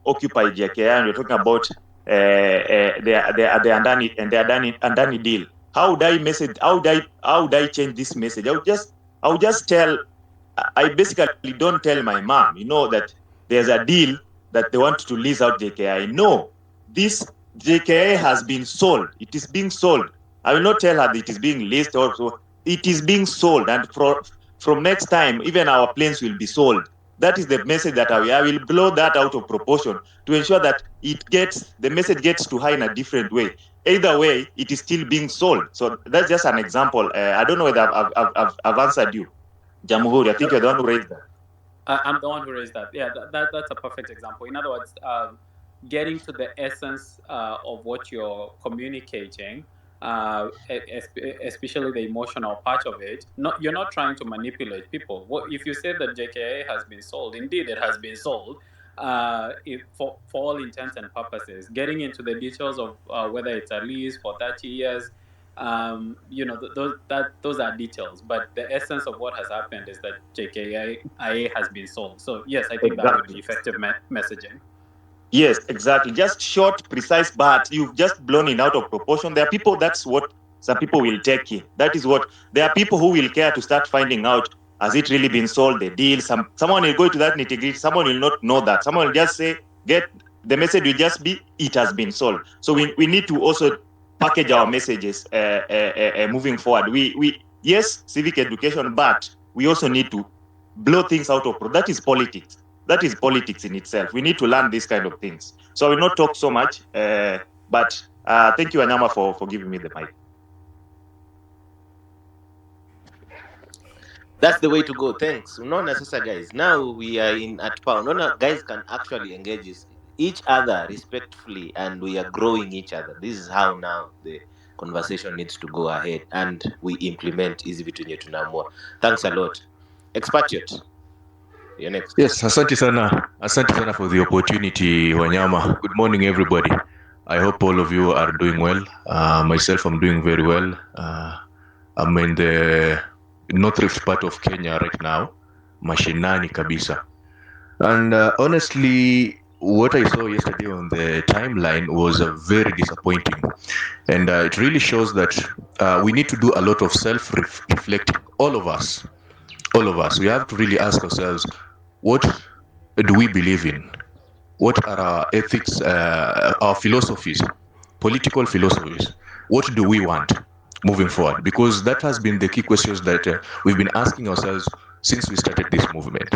occupy JKI and you're talking about the Andani deal. How would I message? How would I change this message? I would just tell. I basically don't tell my mom, that there's a deal that they want to lease out JKI. No, this JKI has been sold. It is being sold. I will not tell her that it is being leased or so. It is being sold, and from next time, even our planes will be sold. That is the message that I will blow that out of proportion to ensure that the message gets to her in a different way. Either way, it is still being sold. So that's just an example. I don't know whether I've answered you. Jamhuri, I think you're the one who raised that. I'm the one who raised that. Yeah, that's a perfect example. In other words, getting to the essence of what you're communicating, especially the emotional part of it. You're not trying to manipulate people. If you say that JKA has been sold, indeed it has been sold. For all intents and purposes, getting into the details of whether it's a lease for 30 years, those are details, but the essence of what has happened is that JKIA has been sold. So yes, I think that would be effective messaging. Yes, exactly. Just short, precise, but you've just blown it out of proportion. There are people, that's what some people will take in. That is what, there are people who will care to start finding out, has it really been sold, the deal? Someone will go to that nitty-gritty, someone will not know that. Someone will just say, the message will just be, it has been sold. So we need to also package our messages moving forward. Yes, civic education, but we also need to blow things out of, that is politics. That is politics in itself. We need to learn these kind of things. So I will not talk so much, but thank you, Anyama, for giving me the mic. That's the way to go. Thanks. Not necessary, guys. Now we are at power. No, guys can actually engage each other respectfully, and we are growing each other. This is how now the conversation needs to go ahead, and we implement easy between you to now more. Thanks a lot. Expatriate. You're next. Yes, asante sana for the opportunity, Wanyama. Good morning, everybody. I hope all of you are doing well. Myself, I'm doing very well. I'm in the North Rift part of Kenya right now, mashinani kabisa. And honestly, what I saw yesterday on the timeline was very disappointing. And it really shows that we need to do a lot of self-reflecting, all of us. We have to really ask ourselves, what do we believe in? What are our ethics, our philosophies, political philosophies? What do we want moving forward? Because that has been the key questions that we've been asking ourselves since we started this movement.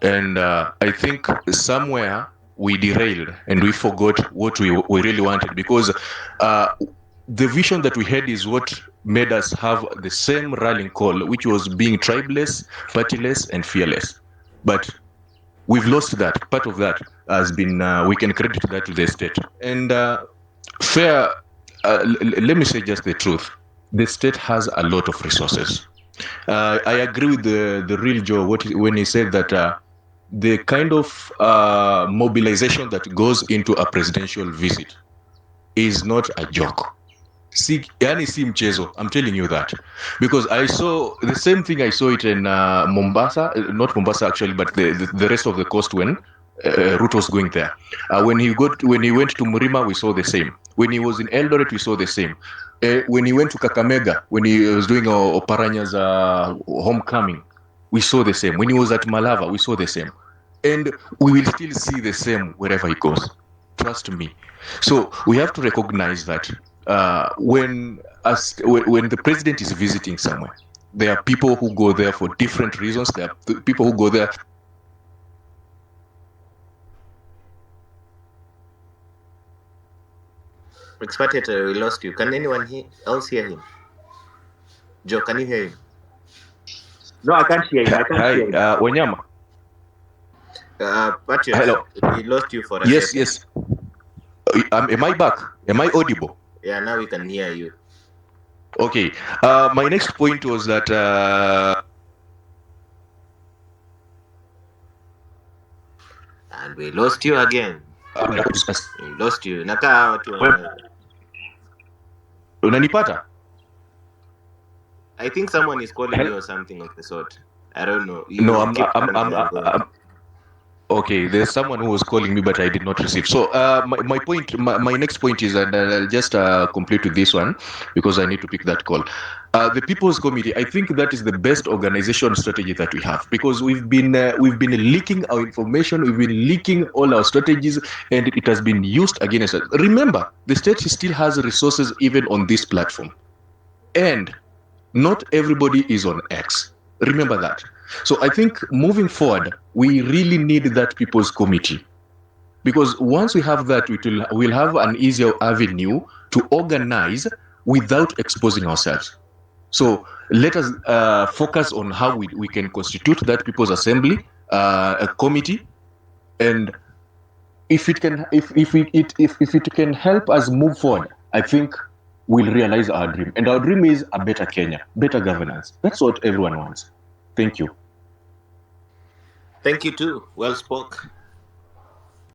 And I think somewhere we derailed and we forgot what we really wanted, because the vision that we had is what made us have the same rallying call, which was being tribeless, partyless, and fearless. But we've lost that. Part of that has been, we can credit that to the state. And let me say just the truth. The state has a lot of resources. I agree with the real Joe when he said that the kind of mobilization that goes into a presidential visit is not a joke. Yani si mchezo, I'm telling you that, because I saw the same thing. I saw it in Mombasa, not Mombasa actually, but the rest of the coast when Ruto was going there. When he went to Murima, we saw the same. When he was in Eldoret, we saw the same. When he went to Kakamega, when he was doing Oparanya's homecoming, we saw the same. When he was at Malava, we saw the same. And we will still see the same wherever he goes. Trust me. So we have to recognize that when the president is visiting somewhere, there are people who go there for different reasons. There are people who go there. Expatriate, we lost you. Can anyone else hear him? Joe, can you hear him? No, I can't hear him. Hi, Wanyama. Patriot, hello. We lost you for a second. Yes. Am I back? Am I audible? Yeah, now we can hear you. Okay. My next point was that and we lost you again. We lost you. Nakaa watu unanipata? I think someone is calling you or something of the sort. I don't know. No, Okay, there's someone who was calling me, but I did not receive. So my next point is, and I'll just complete with this one because I need to pick that call. The People's Committee, I think that is the best organization strategy that we have, because we've been leaking our information, we've been leaking all our strategies, and it has been used against us. Remember, the state still has resources even on this platform, and not everybody is on X. Remember that. So I think moving forward, we really need that People's Committee, because once we have that, we'll have an easier avenue to organize without exposing ourselves. So let us focus on how we can constitute that People's Assembly, a committee, and if it can help us move forward, I think we'll realize our dream. And our dream is a better Kenya, better governance. That's what everyone wants. Thank you. Thank you too. Well spoke.